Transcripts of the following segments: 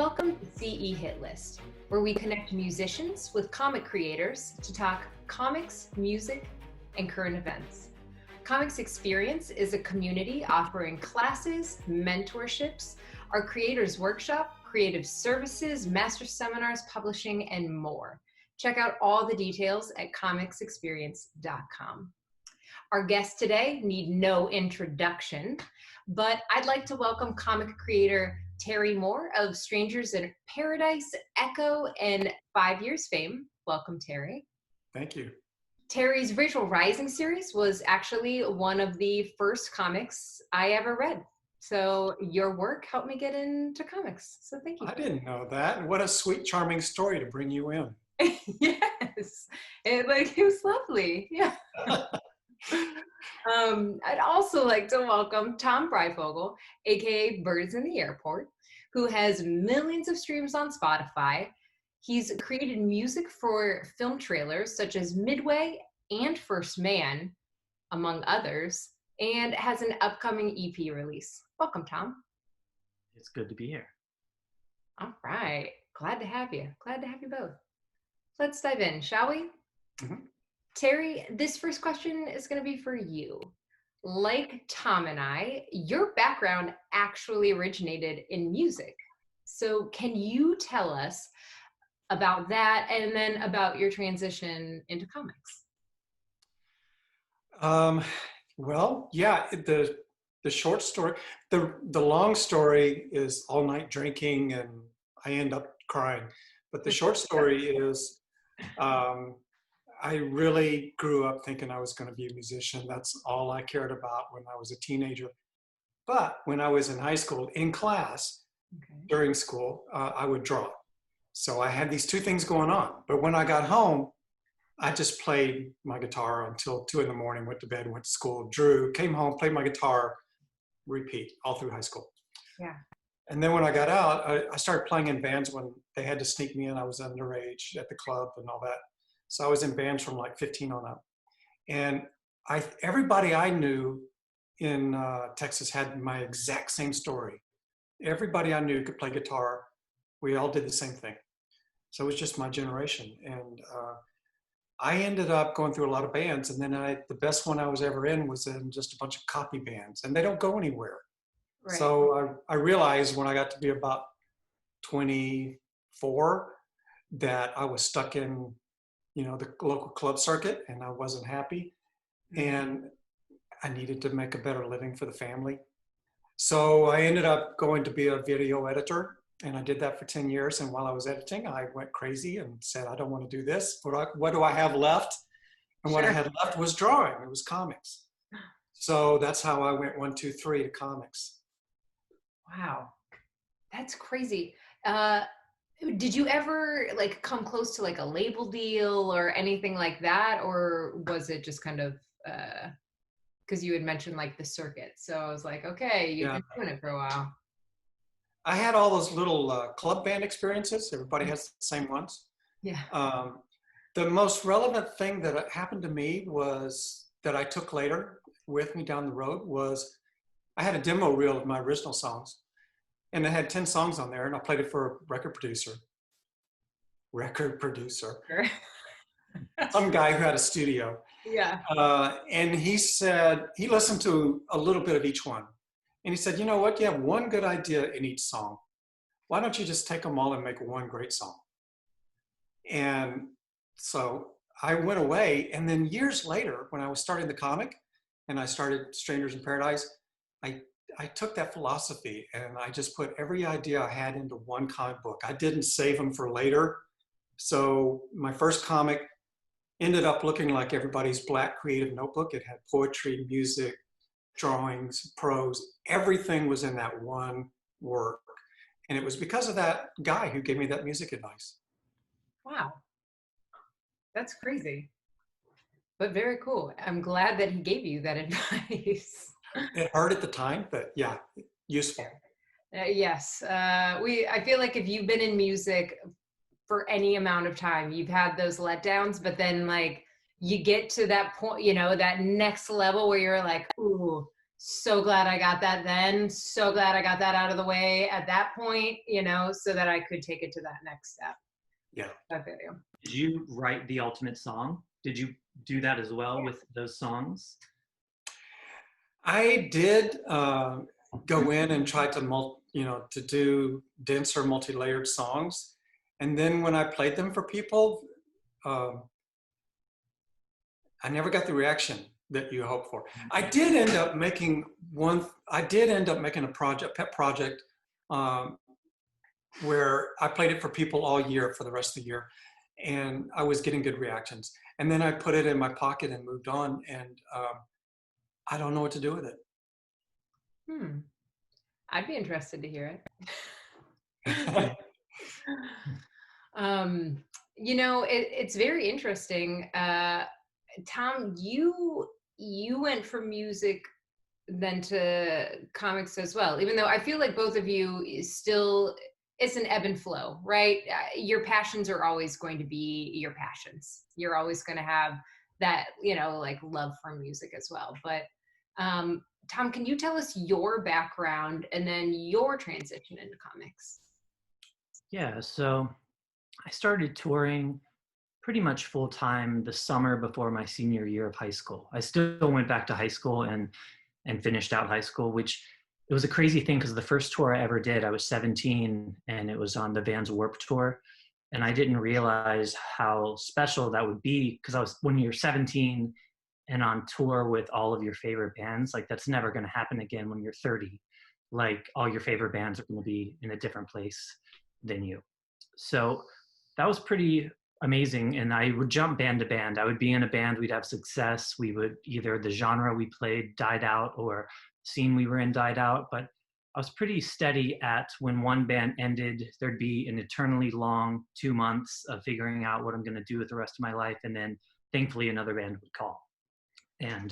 Welcome to CE Hit List, where we connect musicians with comic creators to talk comics, music, and current events. Comics Experience is a community offering classes, mentorships, our creators workshop, creative services, master seminars, publishing, and more. Check out all the details at comicsexperience.com. Our guests today need no introduction, but I'd like to welcome comic creator Terry Moore of Strangers in Paradise, Echo, and 5 Years fame. Welcome, Terry. Thank you. Terry's Visual Rising series was actually one of the first comics I ever read. So your work helped me get into comics. So thank you. I didn't know that. What a sweet, charming story to bring you in. Yes, it was lovely. Yeah. I'd also like to welcome Tom Breyfogle, aka Birds in the Airport, who has millions of streams on Spotify. He's created music for film trailers such as Midway and First Man, among others, and has an upcoming EP release. Welcome, Tom. It's good to be here. All right. Glad to have you. Glad to have you both. Let's dive in, shall we? Mm-hmm. Terry, this first question is going to be for you. Like Tom and I, your background actually originated in music. So can you tell us about that and then about your transition into comics? Well, yeah, the short story, the long story is all night drinking and I end up crying. But the short story is I really grew up thinking I was going to be a musician. That's all I cared about when I was a teenager. But when I was in high school, in class, during school, I would draw. So I had these two things going on. But when I got home, I just played my guitar until 2 in the morning, went to bed, went to school, drew, came home, played my guitar, repeat all through high school. Yeah. And then when I got out, I started playing in bands when they had to sneak me in. I was underage at the club and all that. So I was in bands from like 15 on up. And everybody I knew in Texas had my exact same story. Everybody I knew could play guitar. We all did the same thing. So it was just my generation. And I ended up going through a lot of bands. And then the best one I was ever in was in just a bunch of copy bands. And they don't go anywhere. Right. So I realized when I got to be about 24 that I was stuck in the local club circuit and I wasn't happy and I needed to make a better living for the family. So I ended up going to be a video editor and I did that for 10 years. And while I was editing, I went crazy and said, I don't want to do this. What do I have left? And what I had left was drawing. It was comics. So that's how I went 1, 2, 3 to comics. Wow. That's crazy. Did you ever come close to a label deal or anything like that? Or was it just kind of, because you had mentioned the circuit. So I was like, okay, you've been doing it for a while. I had all those little club band experiences. Everybody has the same ones. Yeah. The most relevant thing that happened to me was that I took later with me down the road was I had a demo reel of my original songs. And it had 10 songs on there, and I played it for a record producer. Sure. Some guy who had a studio. Yeah. And he said, he listened to a little bit of each one. And he said, you know what? You have one good idea in each song. Why don't you just take them all and make one great song? And so I went away. And then years later, when I was starting the comic and I started Strangers in Paradise, I took that philosophy and I just put every idea I had into one comic book. I didn't save them for later. So my first comic ended up looking like everybody's Black creative notebook. It had poetry, music, drawings, prose. Everything was in that one work. And it was because of that guy who gave me that music advice. Wow. That's crazy. But very cool. I'm glad that he gave you that advice. It hurt at the time, but yeah, useful. Yes. I feel like if you've been in music for any amount of time, you've had those letdowns, but then you get to that point, that next level where you're like, ooh, So glad I got that then. So glad I got that out of the way at that point, so that I could take it to that next step. Yeah. That video. Did you write the ultimate song? Did you do that as well with those songs? I did go in and try to to do denser, multi-layered songs, and then when I played them for people, I never got the reaction that you hope for. I did end up making a pet project, where I played it for people all year for the rest of the year, and I was getting good reactions. And then I put it in my pocket and moved on, and I don't know what to do with it. I'd be interested to hear it. It's very interesting. Tom, you went from music then to comics as well, even though I feel like both of you still, it's an ebb and flow, right? Your passions are always going to be your passions. You're always going to have that, like love for music as well. But Tom, can you tell us your background and then your transition into comics? Yeah, so I started touring pretty much full time the summer before my senior year of high school. I still went back to high school and finished out high school, which it was a crazy thing because the first tour I ever did, I was 17 and it was on the Vans Warped Tour. And I didn't realize how special that would be because when you're 17 and on tour with all of your favorite bands, like that's never going to happen again when you're 30. Like all your favorite bands are going to be in a different place than you. So that was pretty amazing. And I would jump band to band. I would be in a band, we'd have success. We would either the genre we played died out or scene we were in died out. But I was pretty steady at when one band ended, there'd be an eternally long 2 months of figuring out what I'm going to do with the rest of my life. And then thankfully another band would call. And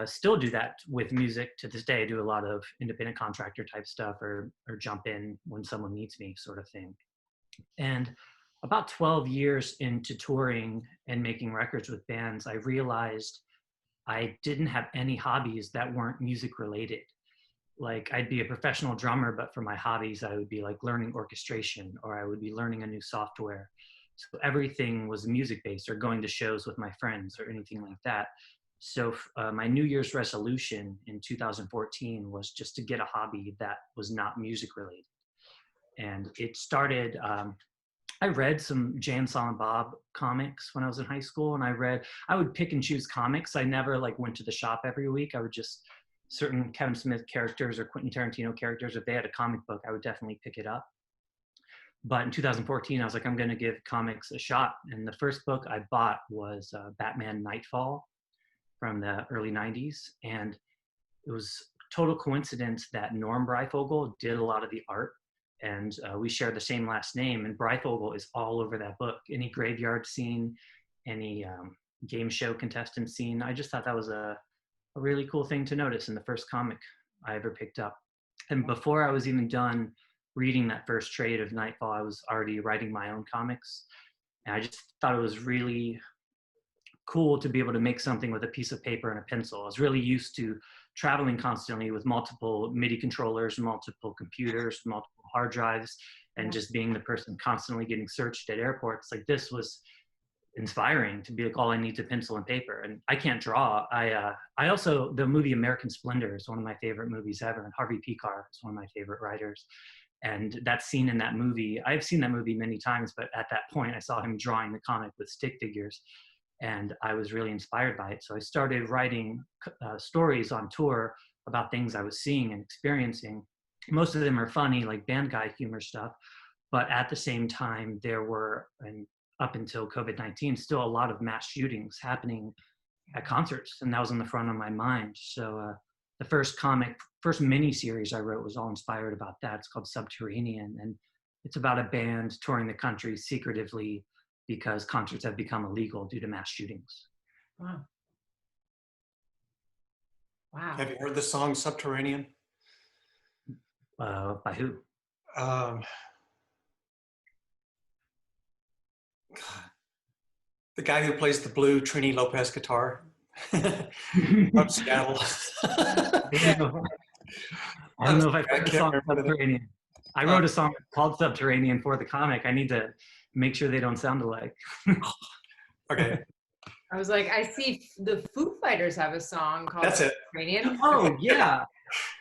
still do that with music to this day. I do a lot of independent contractor type stuff or jump in when someone needs me sort of thing. And about 12 years into touring and making records with bands, I realized I didn't have any hobbies that weren't music related. Like I'd be a professional drummer, but for my hobbies, I would be like learning orchestration or I would be learning a new software. So everything was music based or going to shows with my friends or anything like that. So my New Year's resolution in 2014 was just to get a hobby that was not music related. And it started, I read some Jay and Silent Bob comics when I was in high school, and I would pick and choose comics. I never like went to the shop every week. I would just, certain Kevin Smith characters or Quentin Tarantino characters, if they had a comic book, I would definitely pick it up. But in 2014, I was like, I'm going to give comics a shot. And the first book I bought was Batman Nightfall from the early 90s. And it was total coincidence that Norm Breyfogle did a lot of the art. And we share the same last name. And Breyfogle is all over that book. Any graveyard scene, any game show contestant scene. I just thought that was a really cool thing to notice in the first comic I ever picked up. And before I was even done reading that first trade of Nightfall, I was already writing my own comics. And I just thought it was really cool to be able to make something with a piece of paper and a pencil. I was really used to traveling constantly with multiple MIDI controllers, multiple computers, multiple hard drives, and just being the person constantly getting searched at airports. Like this was inspiring to be like, all I need is a pencil and paper. And I can't draw. I also, the movie American Splendor is one of my favorite movies ever. And Harvey Pekar is one of my favorite writers. And that scene in that movie, I've seen that movie many times, but at that point I saw him drawing the comic with stick figures. And I was really inspired by it. So I started writing stories on tour about things I was seeing and experiencing. Most of them are funny, like band guy humor stuff. But at the same time, there were, and up until COVID-19, still a lot of mass shootings happening at concerts. And that was in the front of my mind. So the first mini series I wrote was all inspired about that. It's called Subterranean. And it's about a band touring the country secretively because concerts have become illegal due to mass shootings. Wow. Wow. Have you heard the song Subterranean? By who? The guy who plays the blue Trini Lopez guitar. From Seattle. I don't know if I've heard the song Subterranean. I wrote a song called Subterranean for the comic. I need to make sure they don't sound alike. Okay. I was like, I see the Foo Fighters have a song called That's it. Subterranean. Oh, yeah.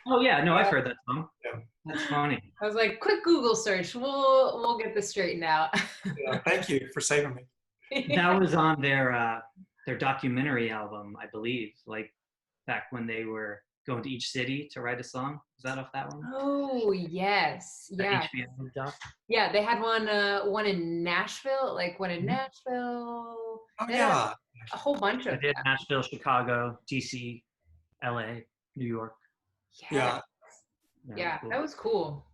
Oh, yeah. No, I've heard that song. Yeah. That's funny. I was like, quick Google search. We'll get this straightened out. Yeah, thank you for saving me. That was on their documentary album, I believe, like back when they were going to each city to write a song. Is that off that one? Oh yes, yeah, HBO doc? yeah. They had one in Nashville, like one in Nashville. Oh They had yeah. a whole bunch They of did them. Nashville, Chicago, DC, LA, New York. Yeah. Yeah, Cool. that was cool.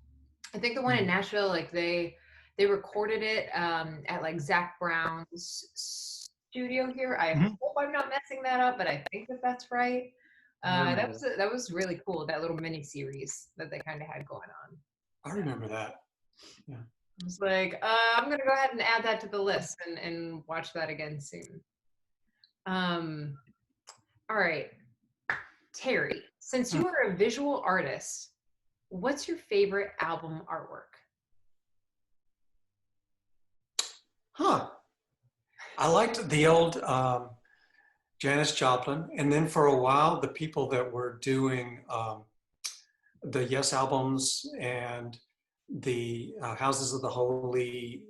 I think the one in Nashville, like they recorded it at like Zach Brown's studio here. I hope I'm not messing that up, but I think that that's right. That was really cool. That little mini series that they kind of had going on. I remember that. Yeah. I was like, I'm gonna go ahead and add that to the list and watch that again soon. All right, Terry, since you are a visual artist, what's your favorite album artwork? Huh. I liked the old Janis Joplin, and then for a while, the people that were doing the Yes albums and the Houses of the Holy,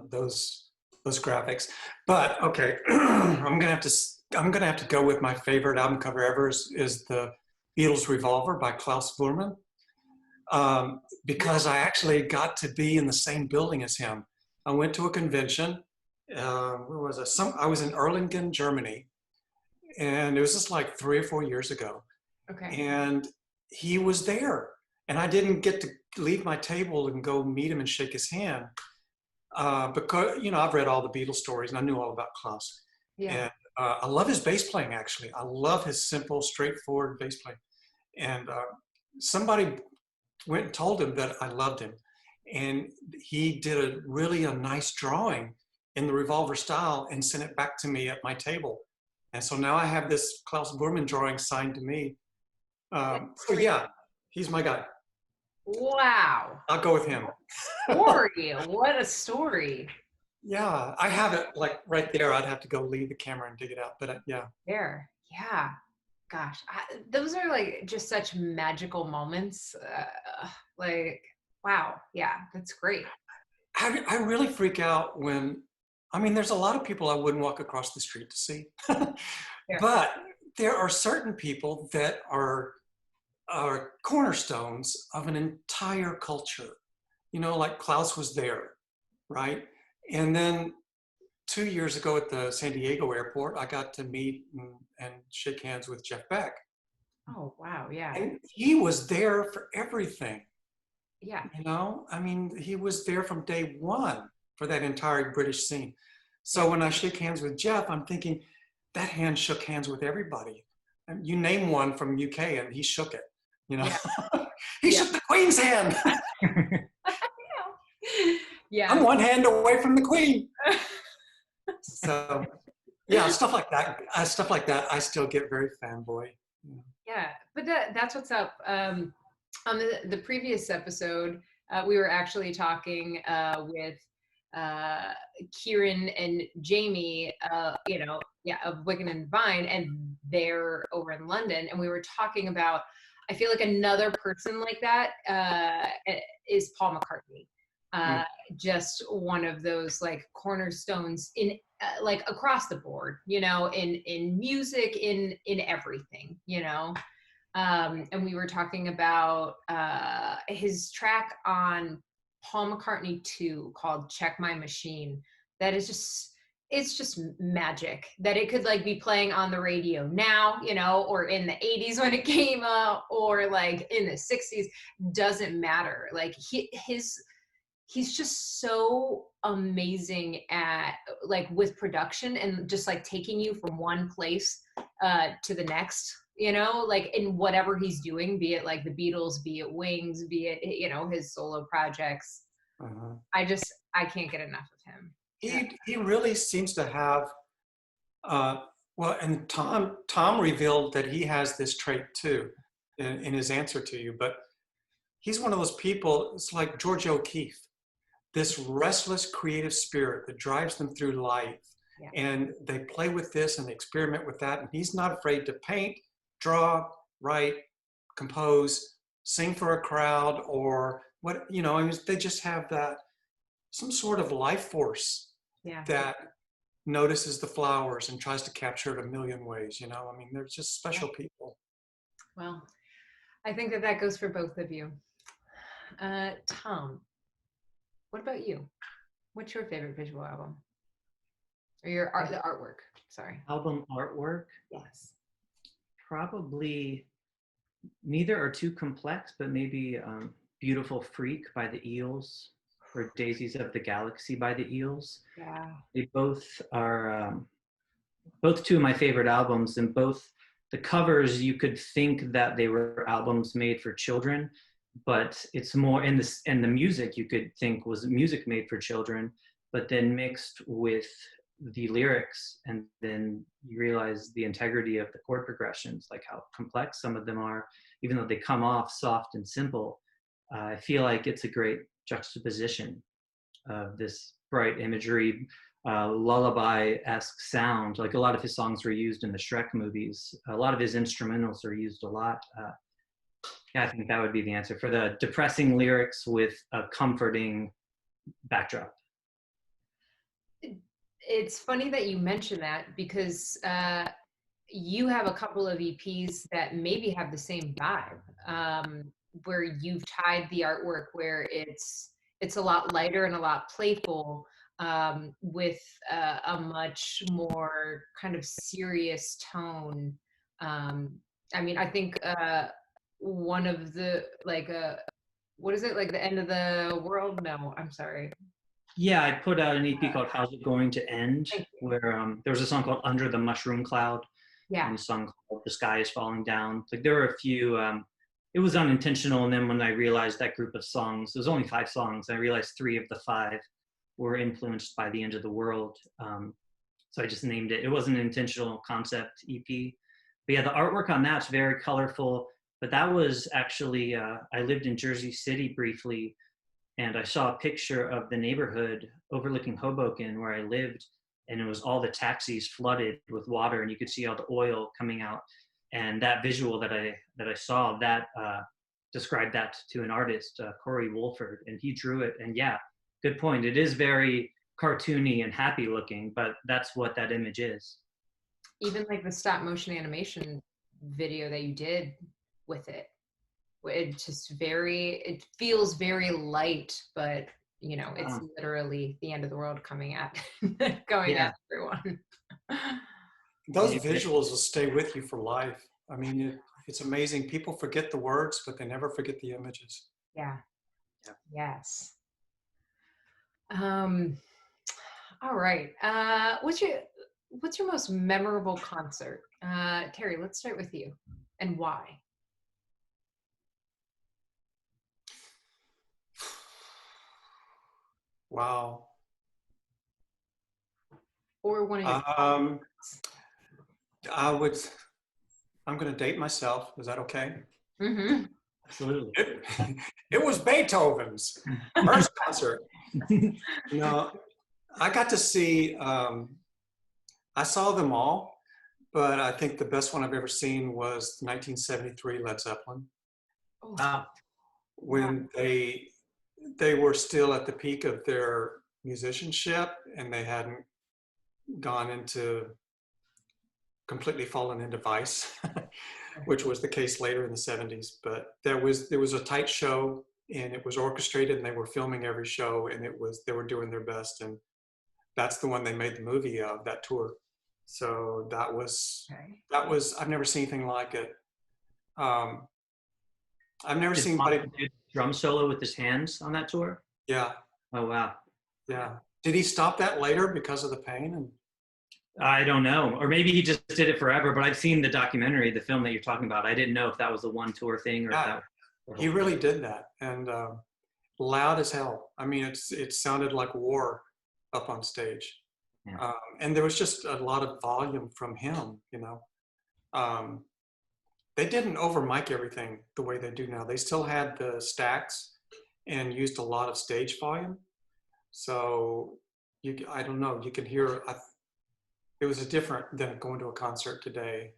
those graphics. But okay, I'm gonna have to go with my favorite album cover ever is the Beatles Revolver by Klaus Voormann, because I actually got to be in the same building as him. I went to a convention. Where was I? I was in Erlangen, Germany, and it was just like 3 or 4 years ago. Okay. And he was there, and I didn't get to leave my table and go meet him and shake his hand because I've read all the Beatles stories and I knew all about Klaus. Yeah. And I love his bass playing. Actually, I love his simple, straightforward bass playing. And somebody went and told him that I loved him, and he did a nice drawing in the Revolver style and sent it back to me at my table. And so now I have this Klaus Voormann drawing signed to me. So yeah, he's my guy. Wow. I'll go with him. Story. What a story. Yeah, I have it like right there. I'd have to go leave the camera and dig it out, but yeah. There. Yeah. Gosh, those are like just such magical moments. Like, wow. Yeah, that's great. I really freak out when, there's a lot of people I wouldn't walk across the street to see, but there are certain people that are cornerstones of an entire culture. Like Klaus was there, right? And then 2 years ago at the San Diego airport, I got to meet and shake hands with Jeff Beck. Oh, wow. Yeah. And he was there for everything. Yeah. He was there from day one for that entire British scene. So when I shake hands with Jeff, I'm thinking that hand shook hands with everybody. And you name one from UK and he shook it, Yeah. He shook the Queen's hand. Yeah. I'm one hand away from the Queen. So yeah, stuff like that. I still get very fanboy. Yeah, but that's what's up. On the previous episode, we were actually talking with Kieran and Jamie, of Wiccan and Vine, and they're over in London, and we were talking about. I feel like another person like that is Paul McCartney. Just one of those like cornerstones in like across the board, in music, in everything, and we were talking about his track on Paul McCartney 2 called Check My Machine. That is it's just magic that it could like be playing on the radio now, or in the 80s when it came up, or like in the 60s, doesn't matter. Like he's just so amazing at like with production and just like taking you from one place to the next, like in whatever he's doing, be it like the Beatles, be it Wings, be it, his solo projects. I can't get enough of him. He really seems to have Well, and Tom revealed that he has this trait too in his answer to you, but he's one of those people, it's like George O'Keeffe, this restless creative spirit that drives them through life. Yeah. And they play with this and they experiment with that. And he's not afraid to paint, draw, write, compose, sing for a crowd, or what, you know, I mean, they just have that, some sort of life force Yeah. that notices the flowers and tries to capture it a million ways, you know? I mean, they're just special people. Well, I think that goes for both of you. Tom, what about you? What's your favorite visual album? Or the artwork, sorry. Album artwork? Yes. Probably neither are too complex, but maybe Beautiful Freak by the Eels or Daisies of the Galaxy by the Eels. Yeah. They both are both two of my favorite albums, and both the covers, you could think that they were albums made for children, but it's more in this, and the music you could think was music made for children, but then mixed with the lyrics, and then you realize the integrity of the chord progressions, like how complex some of them are, even though they come off soft and simple. I feel like it's a great juxtaposition of this bright imagery, lullaby-esque sound. Like a lot of his songs were used in the Shrek movies. A lot of his instrumentals are used a lot. Yeah, I think that would be the answer for the depressing lyrics with a comforting backdrop. It's funny that you mention that, because you have a couple of EPs that maybe have the same vibe, where you've tied the artwork where it's a lot lighter and a lot playful, with a much more kind of serious tone. I mean, I think one of the, like, what is it, like the end of the world? No, I'm sorry. Yeah, I put out an EP called How's It Going to End, where there was a song called Under the Mushroom Cloud, Yeah. and a song called The Sky is Falling Down. Like there were a few, it was unintentional, and then when I realized that group of songs, there was only 5 songs, I realized 3 of the 5 were influenced by The End of the World. So I just named it. It wasn't an intentional concept EP. But yeah, the artwork on that's very colorful, but that was actually, I lived in Jersey City briefly, and I saw a picture of the neighborhood overlooking Hoboken where I lived, and it was all the taxis flooded with water, and you could see all the oil coming out. And that visual that I saw, that described that to an artist, Corey Wolford, and he drew it. And yeah, good point. It is very cartoony and happy looking, but that's what that image is. Even like the stop motion animation video that you did with it, it feels very light, but you know, it's literally the end of the world coming at everyone. Those visuals will stay with you for life. I mean, it's amazing. People forget the words, but they never forget the images. Yeah. Yes. All right. What's your most memorable concert? Terry, let's start with you, and why? Wow. Or one of your I'm going to date myself. Is that okay? Mm-hmm. Absolutely. It was Beethoven's first concert. You know, I got to see, I saw them all, but I think the best one I've ever seen was 1973 Led Zeppelin. Oh. Wow. When they were still at the peak of their musicianship, and they hadn't gone into completely fallen into vice, which was the case later in the 70s. But there was a tight show, and it was orchestrated, and they were filming every show, and they were doing their best, and that's the one they made the movie of, that tour. So that was I've never seen anything like it. I've never seen anybody drum solo with his hands on that tour. Yeah. Oh wow. Yeah. Did he stop that later because of the pain? And I don't know, or maybe he just did it forever. But I've seen the documentary, the film that you're talking about. I didn't know if that was a one tour thing or if that. He really did that, and loud as hell. I mean, it sounded like war up on stage. Yeah. And there was just a lot of volume from him, They didn't over mic everything the way they do now. They still had the stacks and used a lot of stage volume. So I don't know, you can hear, it was different than going to a concert today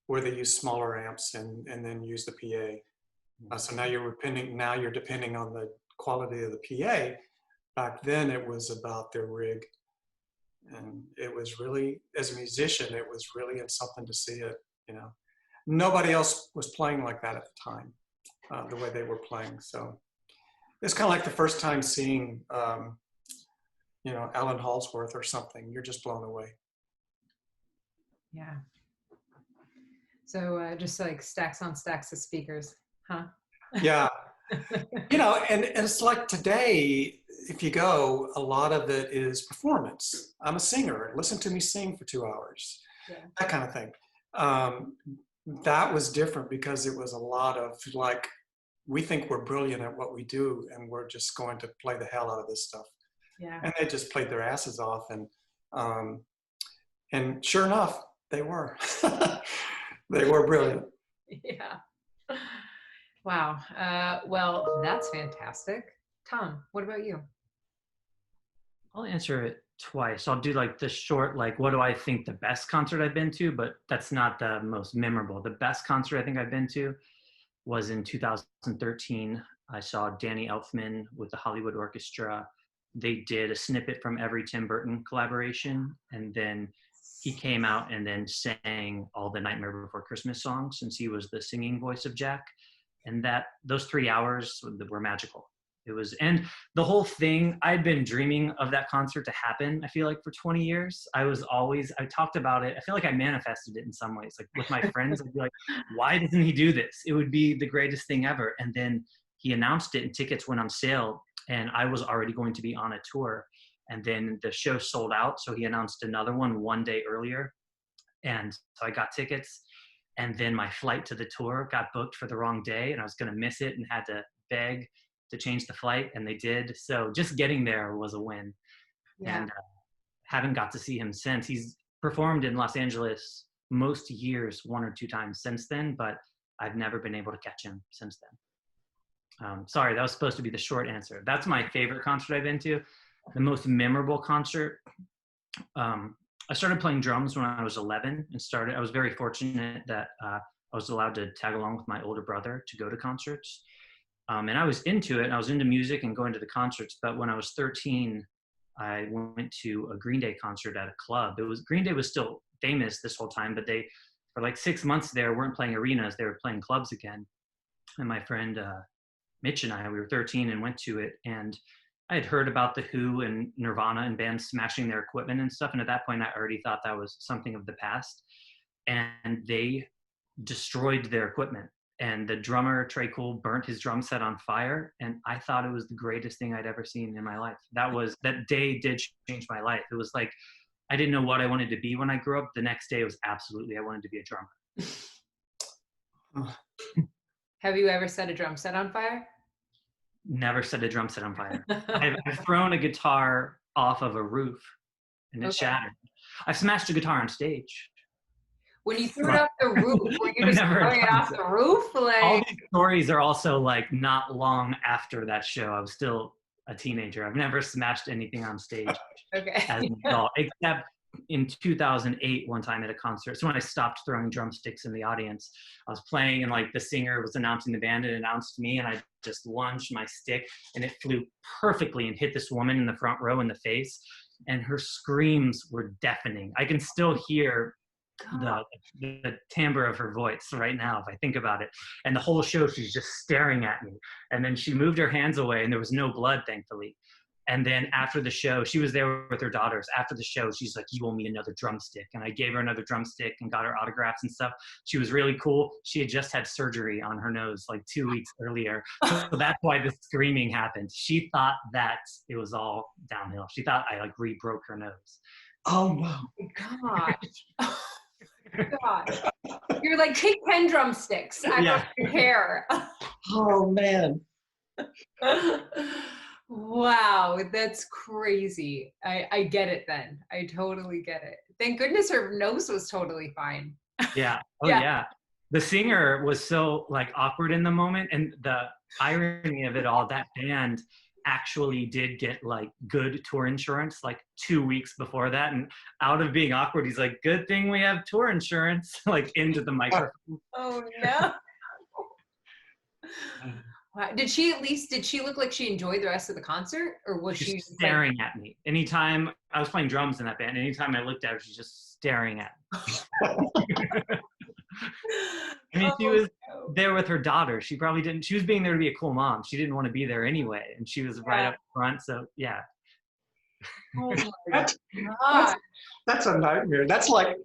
where they use smaller amps and then use the PA. So now you're depending on the quality of the PA. Back then it was about their rig. And it was really, as a musician, it was really something to see it, Nobody else was playing like that at the time, the way they were playing. So it's kind of like the first time seeing, Alan Hallsworth or something. You're just blown away. Yeah. So just like stacks on stacks of speakers, huh? Yeah. And it's like today, if you go, a lot of it is performance. I'm a singer. Listen to me sing for 2 hours. Yeah. That kind of thing. That was different because it was a lot of like, we think we're brilliant at what we do and we're just going to play the hell out of this stuff. Yeah. And they just played their asses off. And sure enough, they were. They were brilliant. Yeah. Wow. Well, that's fantastic. Tom, what about you? I'll answer it twice. I'll do like the short, like, what do I think the best concert I've been to? But that's not the most memorable. The best concert I think I've been to was in 2013. I saw Danny Elfman with the Hollywood Orchestra. They did a snippet from every Tim Burton collaboration. And then he came out and then sang all the Nightmare Before Christmas songs, since he was the singing voice of Jack. And those 3 hours were magical. It was, and the whole thing, I'd been dreaming of that concert to happen, I feel like, for 20 years. I talked about it. I feel like I manifested it in some ways. Like with my friends, I'd be like, why doesn't he do this? It would be the greatest thing ever. And then he announced it and tickets went on sale. And I was already going to be on a tour. And then the show sold out. So he announced another one day earlier. And so I got tickets. And then my flight to the tour got booked for the wrong day. And I was going to miss it and had to beg to change the flight, and they did. So just getting there was a win. Yeah. And haven't got to see him since. He's performed in Los Angeles most years 1 or 2 times since then, but I've never been able to catch him since then. Sorry, that was supposed to be the short answer. That's my favorite concert I've been to. The most memorable concert, I started playing drums when I was 11 and I was very fortunate that I was allowed to tag along with my older brother to go to concerts. And I was into it. I was into music and going to the concerts. But when I was 13, I went to a Green Day concert at a club. Green Day was still famous this whole time, but they, for like 6 months there, weren't playing arenas. They were playing clubs again. And my friend Mitch and I, we were 13 and went to it. And I had heard about The Who and Nirvana and bands smashing their equipment and stuff. And at that point, I already thought that was something of the past. And they destroyed their equipment. And the drummer, Trey Cool, burnt his drum set on fire. And I thought it was the greatest thing I'd ever seen in my life. That day did change my life. It was like, I didn't know what I wanted to be when I grew up. The next day was absolutely, I wanted to be a drummer. Have you ever set a drum set on fire? Never set a drum set on fire. I've thrown a guitar off of a roof and it shattered. I've smashed a guitar on stage. When you threw it off the roof, were you just throwing it off the roof? Like, all these stories are also like not long after that show. I was still a teenager. I've never smashed anything on stage as an adult, except in 2008, one time at a concert. So when I stopped throwing drumsticks in the audience, I was playing and like the singer was announcing the band and announced me, and I just lunged my stick and it flew perfectly and hit this woman in the front row in the face, and her screams were deafening. I can still hear the timbre of her voice right now if I think about it. And the whole show she's just staring at me, and then she moved her hands away and there was no blood, thankfully. And then after the show, she was there with her daughters. After the show, she's like, you owe me another drumstick. And I gave her another drumstick and got her autographs and stuff. She was really cool. She had just had surgery on her nose like 2 weeks earlier. So that's why the screaming happened. She thought that it was all downhill. She thought I like re-broke her nose. Oh, no. God. God. You're like, take 10 drumsticks. I don't care. Oh, man. Wow, that's crazy. I get it then. I totally get it. Thank goodness her nose was totally fine. Yeah. Oh Yeah. yeah. The singer was so like awkward in the moment, and the irony of it all, that band actually did get like good tour insurance like 2 weeks before that, and out of being awkward, he's like, "Good thing we have tour insurance," like into the microphone. Oh no. Wow. Did she look like she enjoyed the rest of the concert, or was She's she just like, staring at me. Anytime I was playing drums in that band, anytime I looked at her, she's just staring at me. I mean, she oh was no. there with her daughter. She probably didn't. She was being there to be a cool mom. She didn't want to be there anyway, and she was right Yeah. up front. So yeah. Oh my That's, God. that's a nightmare. That's like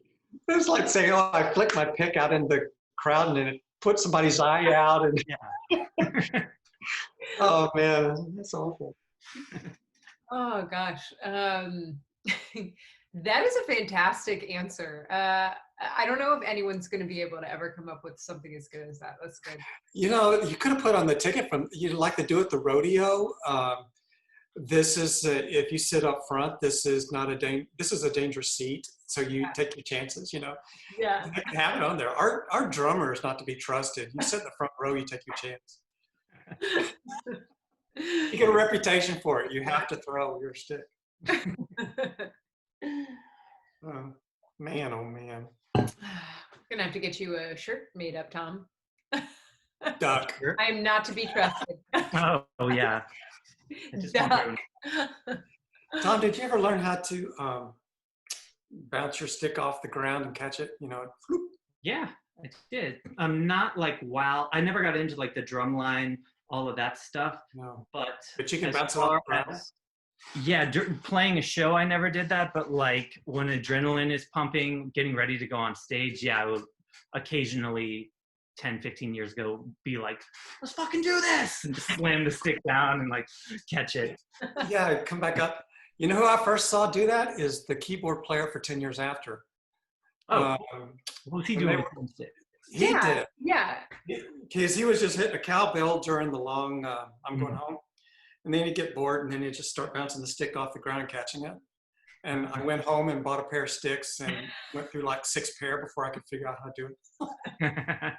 saying, oh, I flick my pick out in the crowd and then it puts somebody's eye out. And Yeah. oh man, that's awful. Oh gosh. That is a fantastic answer. I don't know if anyone's going to be able to ever come up with something as good as that. That's good. You know, you could have put on the ticket from, you'd like to do it the rodeo. This is, if you sit up front, this is not this is a dangerous seat. So you take your chances, you know. Yeah. You can have it on there. Our drummer is not to be trusted. You sit in the front row, you take your chance. You get a reputation for it. You have to throw your stick. Man, oh man. Gonna have to get you a shirt made up, Tom. Duck. I am not to be trusted. Oh yeah. Duck. Tom, did you ever learn how to bounce your stick off the ground and catch it? You know, whoop. Yeah, I did. Not like wow. I never got into like the drum line, all of that stuff. No. But But you can as bounce it off the far ground. as- yeah, playing a show, I never did that. But like when adrenaline is pumping, getting ready to go on stage, yeah, I would occasionally 10, 15 years ago be like, let's fucking do this, and just slam the stick down and like catch it. Yeah, come back up. You know who I first saw do that is the keyboard player for 10 years after. Oh, what was he when doing they with the stick? He Yeah. did. Yeah. Because he was just hitting a cowbell during the long, I'm going home. And then he'd get bored and then he'd just start bouncing the stick off the ground and catching it. And I went home and bought a pair of sticks and went through like 6 pair before I could figure out how to do it.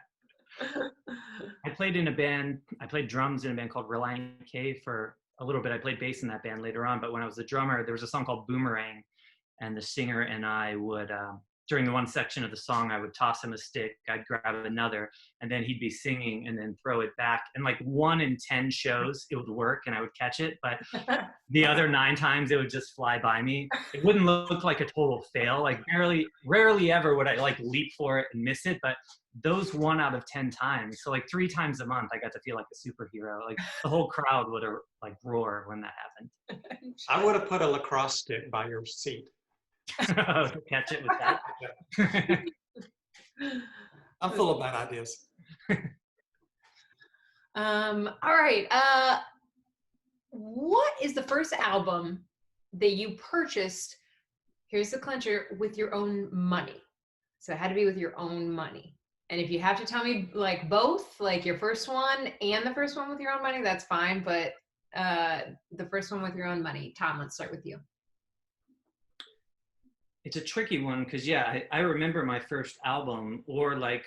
I played in a band. I played drums in a band called Reliant K for a little bit. I played bass in that band later on. But when I was a drummer, there was a song called Boomerang, and the singer and I would, during the one section of the song, I would toss him a stick. I'd grab another, and then he'd be singing and then throw it back. And like 1 in 10 shows, it would work, and I would catch it. But the other 9 times, it would just fly by me. It wouldn't look like a total fail. Like rarely ever would I like leap for it and miss it. But those 1 out of 10 times, so like 3 times a month, I got to feel like a superhero. Like the whole crowd would have like roar when that happened. I would have put a lacrosse stick by your seat. Catch it with that. I'm full of bad ideas. All right. What is the first album that you purchased? Here's the clincher: with your own money. So it had to be with your own money. And if you have to tell me like both, like your first one and the first one with your own money, that's fine. But the first one with your own money. Tom, let's start with you. It's a tricky one because yeah, I remember my first album, or like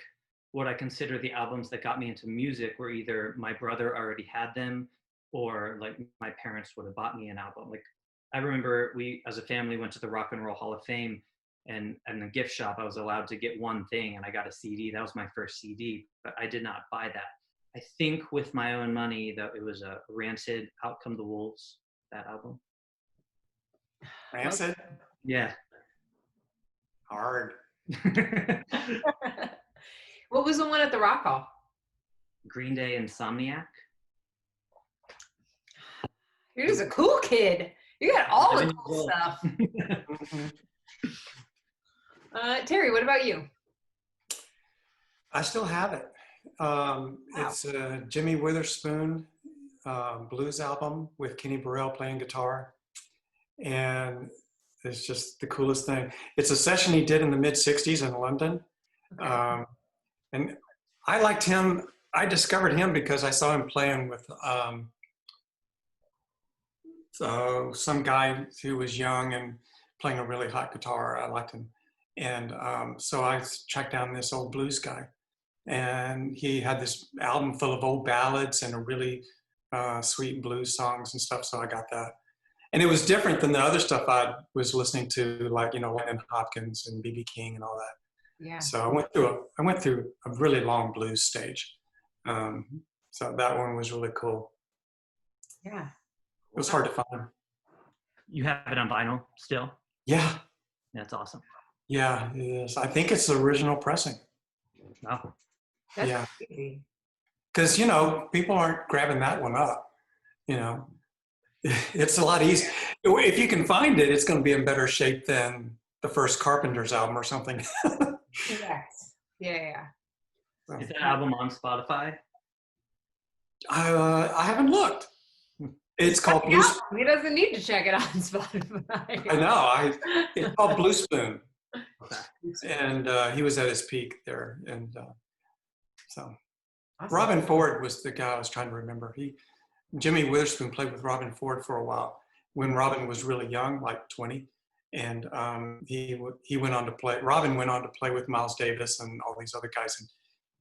what I consider the albums that got me into music were either my brother already had them, or like my parents would have bought me an album. Like I remember we as a family went to the Rock and Roll Hall of Fame, and in the gift shop I was allowed to get one thing, and I got a CD. That was my first CD, but I did not buy that. I think with my own money that it was a Rancid, Out Come the Wolves, that album. Rancid? Yeah. Hard. What was the one at the Rock Hall? Green Day, Insomniac. You're just a cool kid. You got all the cool stuff. Terry, what about you? I still have it. It's a Jimmy Witherspoon blues album with Kenny Burrell playing guitar. And it's just the coolest thing. It's a session he did in the mid-'60s in London. Okay. And I liked him. I discovered him because I saw him playing with So some guy who was young and playing a really hot guitar. I liked him. And so I tracked down this old blues guy. And he had this album full of old ballads and a really sweet blues songs and stuff. So I got that. And it was different than the other stuff I was listening to, like, Lennon Hopkins and B.B. King and all that. Yeah. So I went through a really long blues stage. So that one was really cool. Yeah. It was hard to find. You have it on vinyl still? Yeah. That's awesome. Yeah, it is. I think it's the original pressing. Wow. That's Yeah. crazy. Because, people aren't grabbing that one up. It's a lot easier. If you can find it, it's going to be in better shape than the first Carpenters album or something. Yes. Yeah. Is that album on Spotify? I haven't looked. It's called Blue Spoon. He doesn't need to check it on Spotify. I know. It's called Blue Spoon. Okay. And he was at his peak there. And so Awesome. Robin Ford was the guy I was trying to remember. Jimmy Witherspoon played with Robin Ford for a while when Robin was really young, like 20. And he went on to play, Robin went on to play with Miles Davis and all these other guys. And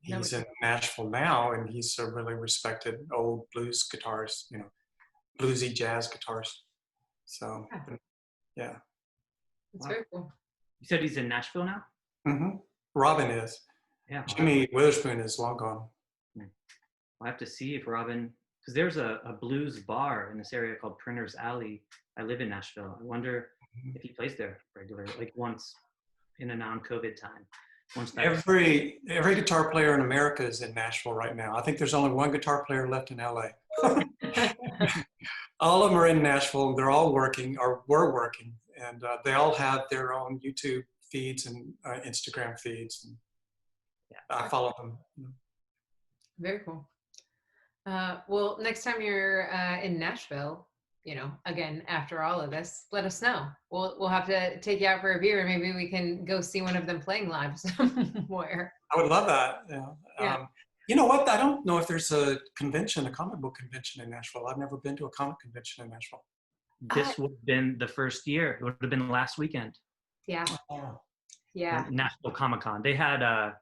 he's in Nashville now, and he's a really respected old blues guitarist, bluesy jazz guitarist. So, yeah. That's very cool. You said he's in Nashville now? Mm-hmm. Robin is. Yeah. Jimmy Witherspoon is long gone. I'll have to see if Robin, because there's a blues bar in this area called Printer's Alley. I live in Nashville. I wonder if he plays there regularly, like once in a non-COVID time. Every guitar player in America is in Nashville right now. I think there's only one guitar player left in LA. All of them are in Nashville. They're all working or were working, and they all have their own YouTube feeds and Instagram feeds. And I follow them. Very cool. Well, next time you're in Nashville, again, after all of this, let us know. We'll have to take you out for a beer, and maybe we can go see one of them playing live somewhere. I would love that. Yeah. You know what? I don't know if there's a comic book convention in Nashville. I've never been to a comic convention in Nashville. This would have been the first year. It would have been last weekend. Yeah. Oh. Yeah. Nashville Comic Con. They had, I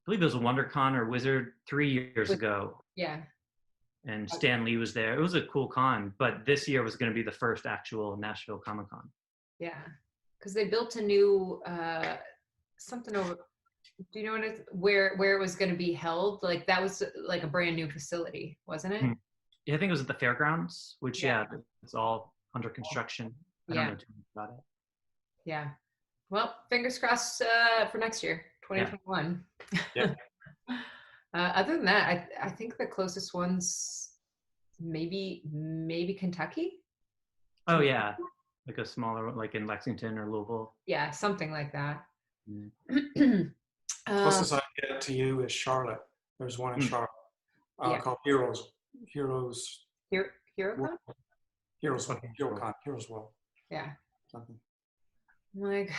believe it was a WonderCon or Wizard 3 years ago. Yeah. And Stan Lee was there. It was a cool con, but this year was going to be the first actual Nashville Comic Con. Yeah, because they built a new something over. Do you know where it was going to be held? Like that was like a brand new facility, wasn't it? Yeah, I think it was at the fairgrounds, which it's all under construction. I don't know too much about it. Yeah. Well, fingers crossed for next year, 2021. Yeah. Other than that, I think the closest ones maybe Kentucky. Oh yeah, like a smaller one, like in Lexington or Louisville. Yeah, something like that. Closest I get to you is Charlotte. There's one in Charlotte called Heroes World. Yeah. Something. Like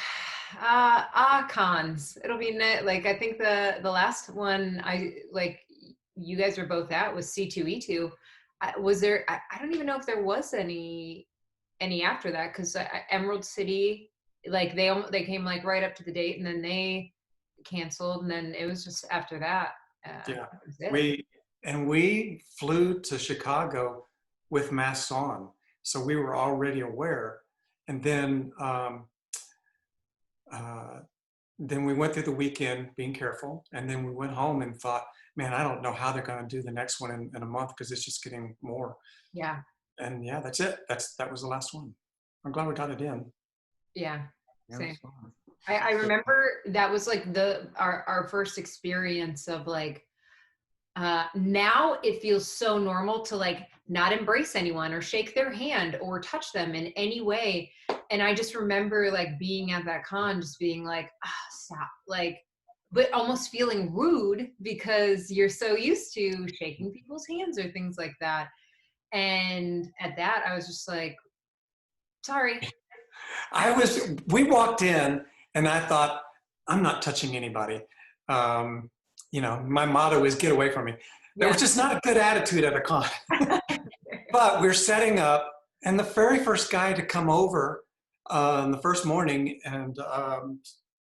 cons. It'll be like I think the last one you guys were both at was C2E2. Was there? I don't even know if there was any after that, because Emerald City, like they came like right up to the date, and then they canceled, and then it was just after that. We flew to Chicago with masks on, so we were already aware, and then we went through the weekend being careful, and then we went home and thought, man, I don't know how they're going to do the next one in a month, because it's just getting more. Yeah. And that's it. That was the last one. I'm glad we got it in. Yeah. Same. I remember that was like our first experience of like, now it feels so normal to like not embrace anyone or shake their hand or touch them in any way. And I just remember like being at that con, just being like, stop, like, but almost feeling rude because you're so used to shaking people's hands or things like that. And at that, I was just like, sorry. We walked in and I thought, I'm not touching anybody. My motto is get away from me. It was just not a good attitude at a con. But we're setting up And the very first guy to come over the first morning and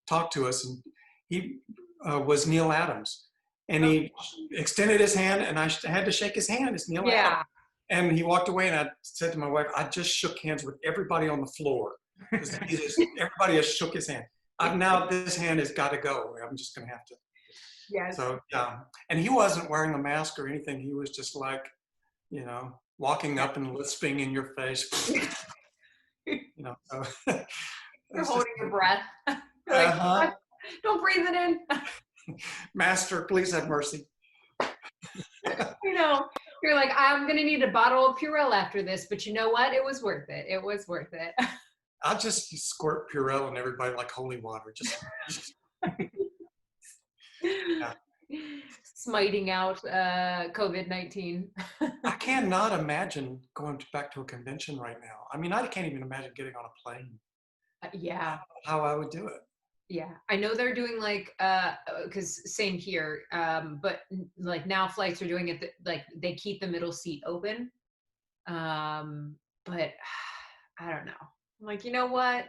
talk to us, and he was Neil Adams. And he extended his hand, and I had to shake his hand. It's Neil Adams. And he walked away, and I said to my wife, I just shook hands with everybody on the floor. Everybody has shook his hand. Now this hand has got to go. I'm just going to have to. Yes. So, yeah. And he wasn't wearing a mask or anything. He was just like, you know, walking up and lisping in your face. You know, so. You're holding your breath. Like, don't breathe it in. Master, please have mercy. You know, you're like, I'm going to need a bottle of Purell after this, but you know what? It was worth it. It was worth it. I'll just squirt Purell on everybody like holy water. Just yeah. Smiting out COVID-19. I cannot imagine going back to a convention right now. I mean, I can't even imagine getting on a plane. Yeah. How I would do it. Yeah, I know they're doing like, because same here, but like now flights are doing it, like they keep the middle seat open. But I don't know. I'm like, you know what?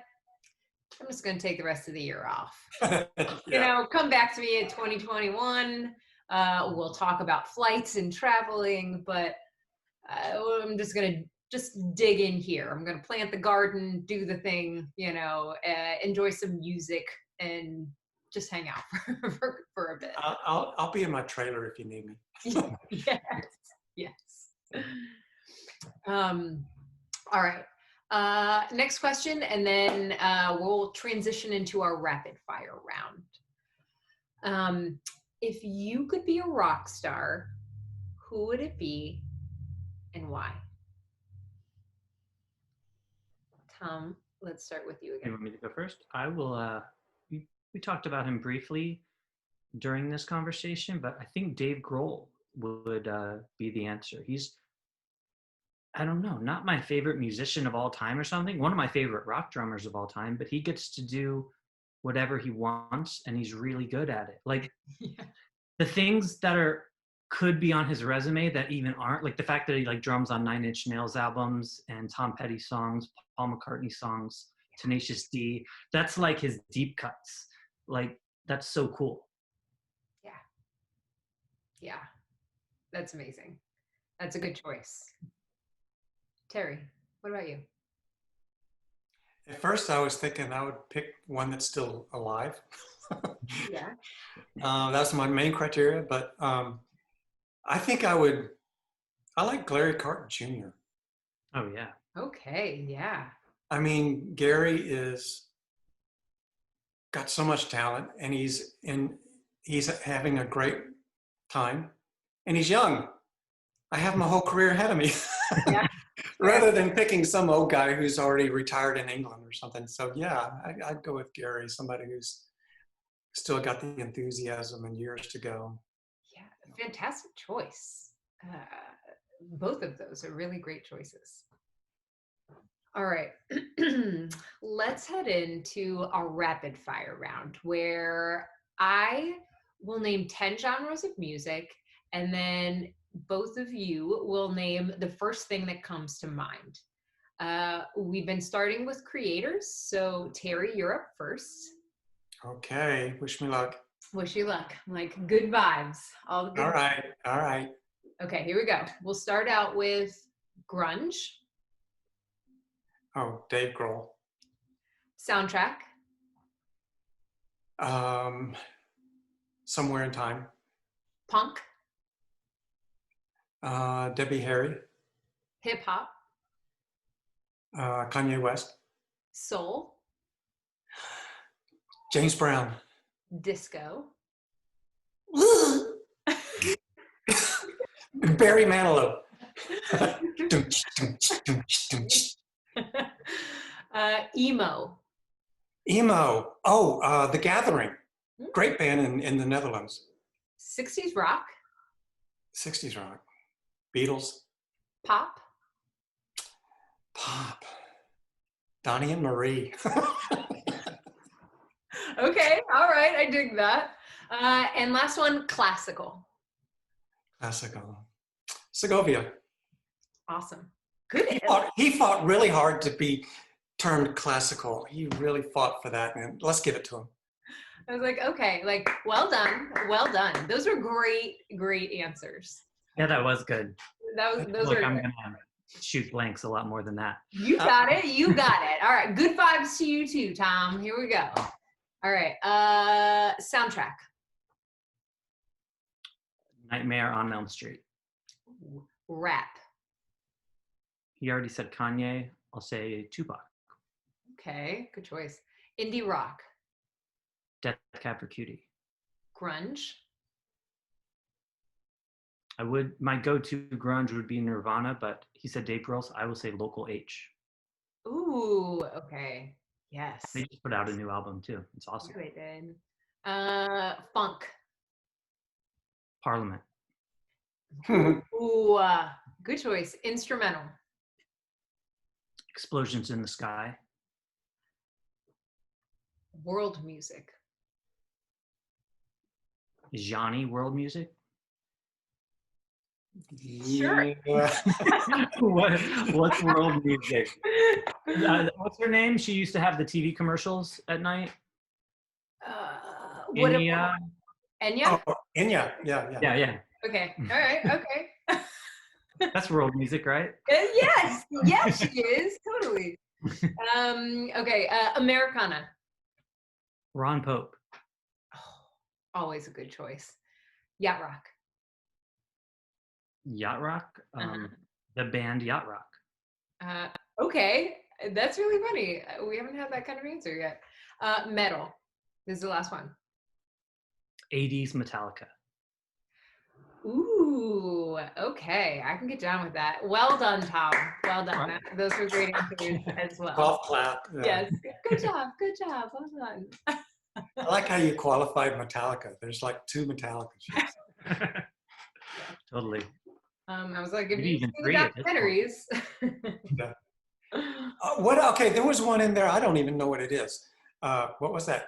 I'm just going to take the rest of the year off. Yeah. You know, come back to me in 2021. We'll talk about flights and traveling, but I'm just going to dig in here. I'm going to plant the garden, do the thing, you know, enjoy some music and just hang out for a bit. I'll be in my trailer if you need me. Yes. All right. Next question, and then we'll transition into our rapid fire round. If you could be a rock star, who would it be and why? Tom, let's start with you again. You want me to go first? I will. We talked about him briefly during this conversation, but I think Dave Grohl would be the answer. He's, I don't know, not my favorite musician of all time or something. One of my favorite rock drummers of all time, but he gets to do whatever he wants, and he's really good at it. Like the things that could be on his resume that even aren't, like the fact that he like drums on 9 Inch Nails albums and Tom Petty songs, Paul McCartney songs, Tenacious D. That's like his deep cuts. Like that's so cool. Yeah, that's amazing. That's a good choice. Terry, what about you? At first, I was thinking I would pick one that's still alive. Yeah. That's my main criteria, but I think I like Gary Carter Jr. Oh, yeah. Okay, yeah. I mean, Gary is got so much talent, and he's having a great time, and he's young. I have my whole career ahead of me. Yeah. Rather than picking some old guy who's already retired in England or something. So yeah, I'd go with Gary, somebody who's still got the enthusiasm and years to go. Yeah, fantastic choice. Both of those are really great choices. All right, let's head into our rapid fire round where I will name 10 genres of music, and then both of you will name the first thing that comes to mind. We've been starting with creators, so Terry, you're up first. Okay, wish me luck. Wish you luck. Like good vibes. All the good. All right. Okay, here we go. We'll start out with grunge. Oh, Dave Grohl. Soundtrack. Somewhere in Time. Punk. Debbie Harry. Hip hop. Kanye West. Soul. James Brown. Disco. Barry Manilow. Emo. Emo. Oh, The Gathering. Great band in the Netherlands. 60s rock. 60s rock. Beatles. Pop. Pop. Donnie and Marie. Okay, all right, I dig that. And last one, classical. Classical. Segovia. Awesome. Good. He fought really hard to be termed classical. He really fought for that, and let's give it to him. I was like, okay, like, well done, well done. Those are great answers. Yeah, that was good. Those are I'm good. gonna shoot blanks a lot more than that. You got it. You got it. All right. Good vibes to you too, Tom. Here we go. All right. Soundtrack. Nightmare on Elm Street. Rap. He already said Kanye. I'll say Tupac. Okay. Good choice. Indie rock. Death Cab for Cutie. Grunge. My go-to grunge would be Nirvana, but he said Dave Grohl, so I will say Local H. Ooh. Okay. Yes. They just put out a new album too. It's awesome. They did. Funk. Parliament. Ooh. Good choice. Instrumental. Explosions in the Sky. World music. Johnny World Music. Sure. Yeah. What's world music? What's her name? She used to have the TV commercials at night. Enya. Enya? Oh, Enya. Yeah. Okay. All right. Okay. That's world music, right? Yes. Yes, she is. Totally. Okay. Americana. Ron Pope. Oh, always a good choice. Yacht rock. Yacht Rock. The band Yacht Rock. Okay. That's really funny. We haven't had that kind of answer yet. Metal. This is the last one. 80s Metallica. Ooh, okay. I can get down with that. Well done, Tom. Well done. Those were great answers as well. Golf clap. Yeah. Yes. Good job. Good job. Well done. I like how you qualified Metallica. There's like 2 Metallica shows. Totally. I was like, if Maybe you even see 3 at this Yeah. Okay, there was one in there. I don't even know what it is. What was that?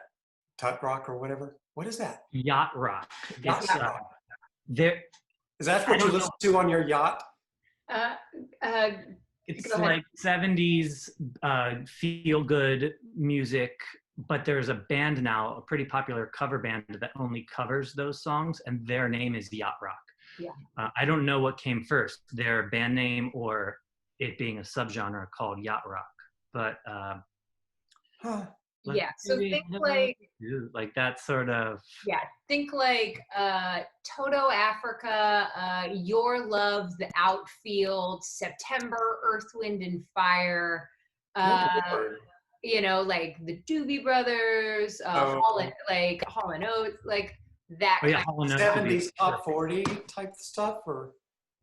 Tut Rock or whatever? What is that? Yacht Rock. Yacht Rock. There. Is that what you listen to on your yacht? It's like 70s feel-good music, but there's a band now, a pretty popular cover band that only covers those songs, and their name is Yacht Rock. Yeah. I don't know what came first, their band name or it being a subgenre called Yacht Rock, but yeah. So think like that sort of. Yeah, think like Toto Africa, Your Love, The Outfield, September, Earth, Wind and Fire. You know, like the Doobie Brothers, Hall and Oates, like that. Oh, yeah, kind of 70s top 40 type stuff, or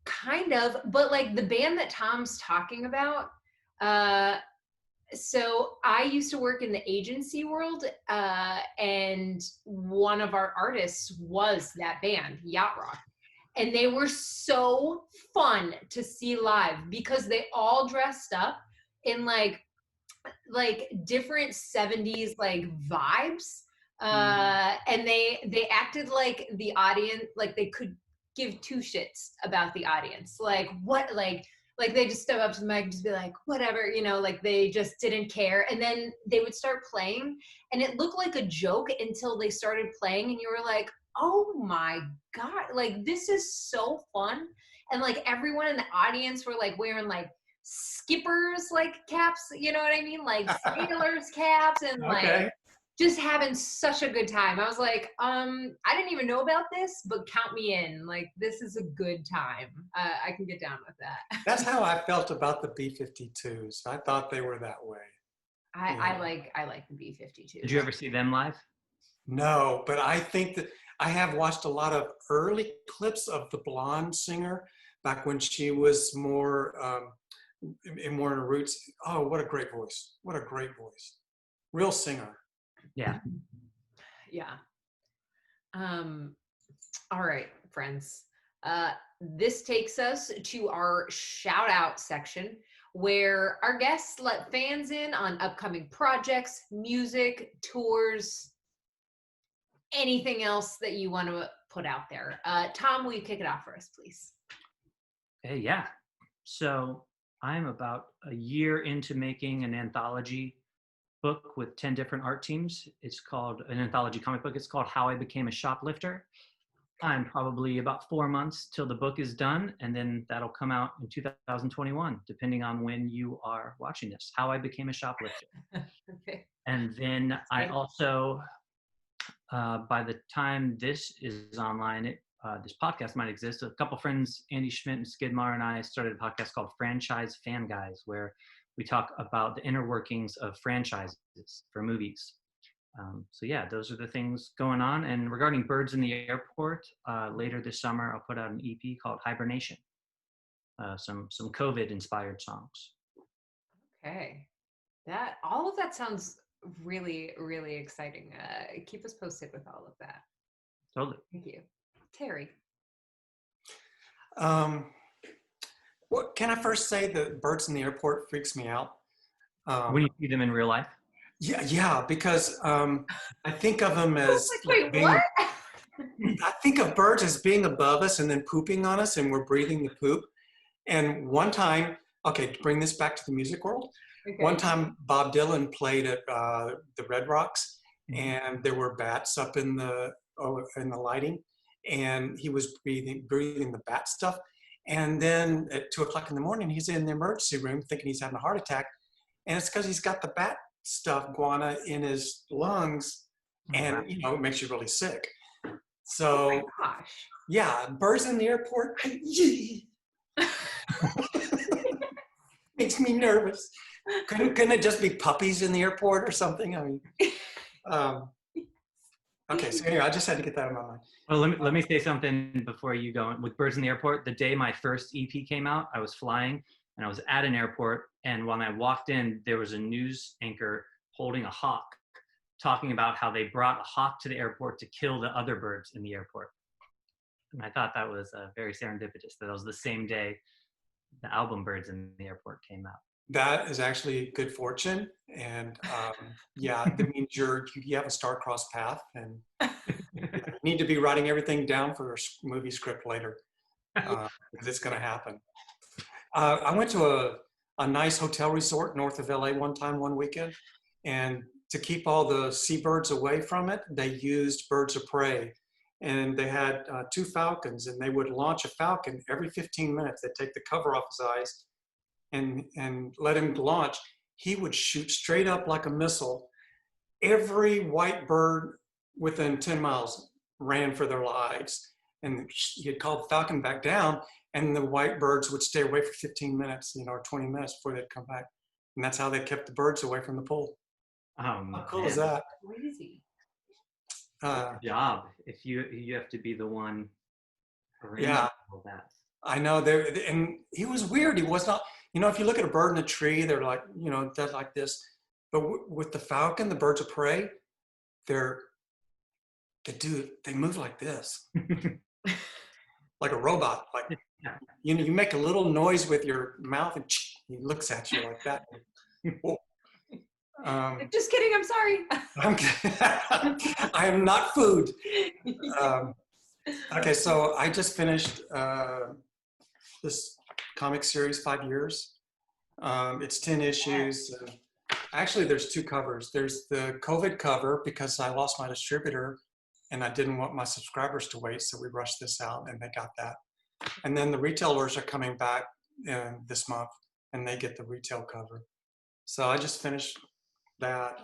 kind of, but like the band that Tom's talking about. So I used to work in the agency world, and one of our artists was that band, Yacht Rock. And they were so fun to see live because they all dressed up in like different 70s like vibes. And they acted like the audience, like they could give 2 shits about the audience. Like what, like they just step up to the mic and just be like, whatever, you know, like they just didn't care. And then they would start playing and it looked like a joke until they started playing and you were like, oh my God, like this is so fun. And like everyone in the audience were like wearing like skippers like caps, you know what I mean? Like sailors caps and like just having such a good time. I was like, I didn't even know about this, but count me in. Like, this is a good time. I can get down with that. That's how I felt about the B-52s. I thought they were that way. I like the B-52s. Did you ever see them live? No, but I think that I have watched a lot of early clips of the blonde singer back when she was more in her roots. Oh, what a great voice. What a great voice. Real singer. Yeah. Yeah. All right, friends. This takes us to our shout out section where our guests let fans in on upcoming projects, music, tours, anything else that you want to put out there. Tom, will you kick it off for us, please? Yeah. So I'm about a year into making an anthology book with 10 different art teams. It's called an anthology comic book. It's called How I Became a Shoplifter. I'm probably about 4 months till the book is done, and then that'll come out in 2021, depending on when you are watching this. How I Became a Shoplifter. Okay. And then I also, by the time this is online, this podcast might exist. A couple friends, Andy Schmidt and Skidmar, and I started a podcast called Franchise Fan Guys, where we talk about the inner workings of franchises for movies. So yeah, those are the things going on. And regarding Birds in the Airport, later this summer, I'll put out an EP called Hibernation. Some COVID-inspired songs. Okay. All of that sounds really, really exciting. Keep us posted with all of that. Totally. Thank you. Terry. What can I first say that Birds in the Airport freaks me out? When you see them in real life? Yeah, because I think of them as Wait, what? I think of birds as being above us and then pooping on us, and we're breathing the poop. And one time, okay, to bring this back to the music world, one time Bob Dylan played at the Red Rocks, and there were bats up in the lighting, and he was breathing the bat stuff. And then at 2:00 in the morning, he's in the emergency room thinking he's having a heart attack, and it's because he's got the bat stuff, guana, in his lungs, and it makes you really sick. So, oh my gosh. Yeah, birds in the airport makes me nervous. Couldn't it just be puppies in the airport or something? I mean, okay. So anyway, I just had to get that in my mind. Well, let me say something before you go. With Birds in the Airport, the day my first EP came out, I was flying and I was at an airport. And when I walked in, there was a news anchor holding a hawk, talking about how they brought a hawk to the airport to kill the other birds in the airport. And I thought that was very serendipitous. That was the same day the album Birds in the Airport came out. That is actually good fortune. And yeah, that means you have a star-crossed path, and you need to be writing everything down for a movie script later, because it's going to happen. I went to a nice hotel resort north of LA one weekend, and to keep all the seabirds away from it, they used birds of prey. And they had 2 falcons, and they would launch a falcon every 15 minutes. They'd take the cover off his eyes and let him launch. He would shoot straight up like a missile. Every white bird within 10 miles ran for their lives. And he'd call the falcon back down, and the white birds would stay away for 15 minutes, or 20 minutes before they'd come back. And that's how they kept the birds away from the pool. How cool is that? Crazy. Job. If you have to be the one. Yeah. All that. I know. And he was weird. He was not. If you look at a bird in a tree, they're like, they're like this. But with the falcon, the birds of prey, they move like this, like a robot. Like you make a little noise with your mouth, and he looks at you like that. Just kidding. I'm sorry. I am not food. Okay, so I just finished this comic series, 5 years. It's 10 issues. Actually, there's 2 covers. There's the COVID cover because I lost my distributor and I didn't want my subscribers to wait, so we rushed this out and they got that. And then the retailers are coming back this month and they get the retail cover. So I just finished that.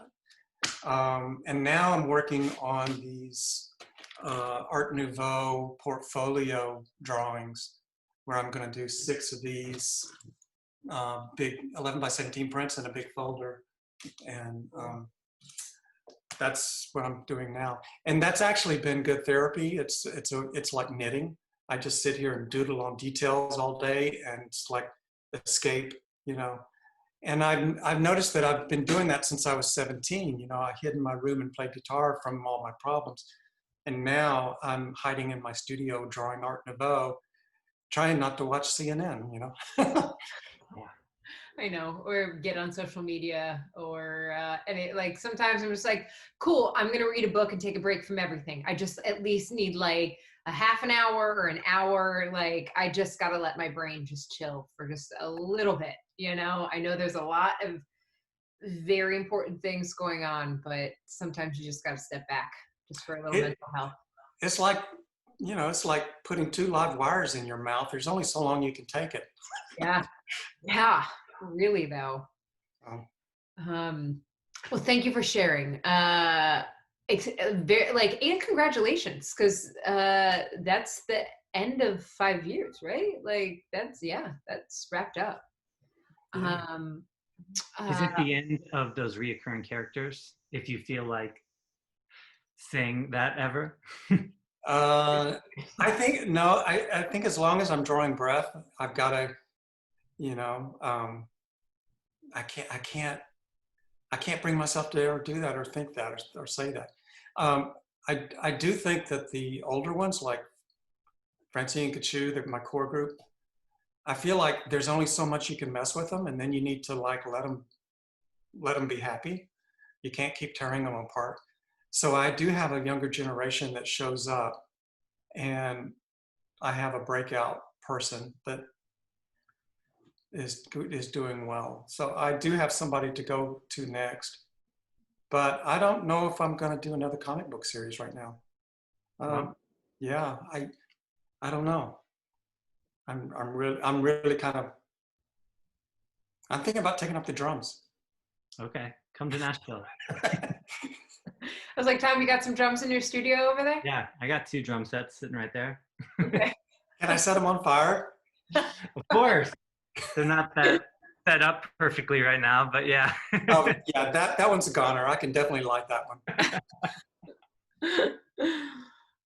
And now I'm working on these Art Nouveau portfolio drawings where I'm going to do 6 of these big 11 by 17 prints in a big folder. And that's what I'm doing now. And that's actually been good therapy. It's like knitting. I just sit here and doodle on details all day, and it's like escape, And I've noticed that I've been doing that since I was 17. I hid in my room and played guitar from all my problems. And now I'm hiding in my studio drawing Art Nouveau, trying not to watch CNN, I know, or get on social media, or and sometimes I'm just like, cool, I'm gonna read a book and take a break from everything. I just at least need like a half an hour or an hour. Like I just gotta let my brain just chill for just a little bit. You know, I know there's a lot of very important things going on, but sometimes you just got to step back just for a little mental health. It's like, it's like putting 2 live wires in your mouth. There's only so long you can take it. Yeah. Yeah. Really though. Oh. Well, thank you for sharing. And congratulations, because that's the end of 5 years, right? Like that's wrapped up. Yeah. Is it the end of those reoccurring characters? If you feel like saying that ever? I think, no, I think as long as I'm drawing breath, I've got to, I can't bring myself to ever do that or think that or say that. I do think that the older ones like Francine and Kachu, they're my core group. I feel like there's only so much you can mess with them, and then you need to like let them be happy. You can't keep tearing them apart. So I do have a younger generation that shows up, and I have a breakout person that is doing well. So I do have somebody to go to next, but I don't know if I'm going to do another comic book series right now. Wow. Yeah, I don't know. I'm really kind of, I'm thinking about taking up the drums. Okay, come to Nashville. I was like, Tom, you got some drums in your studio over there? Yeah, I got 2 drum sets sitting right there. Okay. Can I set them on fire? Of course. They're not that set up perfectly right now, but yeah. Oh, yeah, that one's a goner. I can definitely light that one.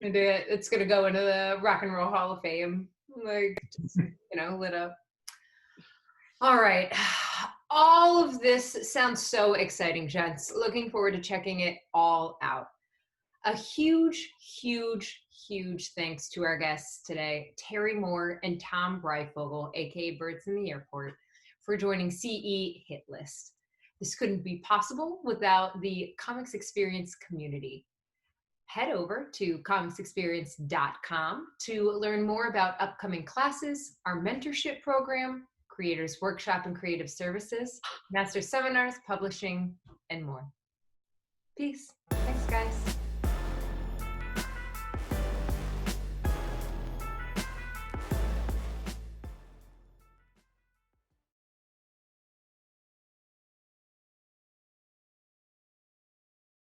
And it's gonna go into the Rock and Roll Hall of Fame, like just, lit up. All right, all of this sounds so exciting, gents. Looking forward to checking it all out. A huge, huge, huge thanks to our guests today, Terry Moore and Tom Breyfogle, aka Birds in the Airport, for joining CE Hit List. This couldn't be possible without the Comics Experience community. Head over to comicsexperience.com to learn more about upcoming classes, our mentorship program, Creators Workshop and Creative Services, Master Seminars, Publishing, and more. Peace. Thanks, guys.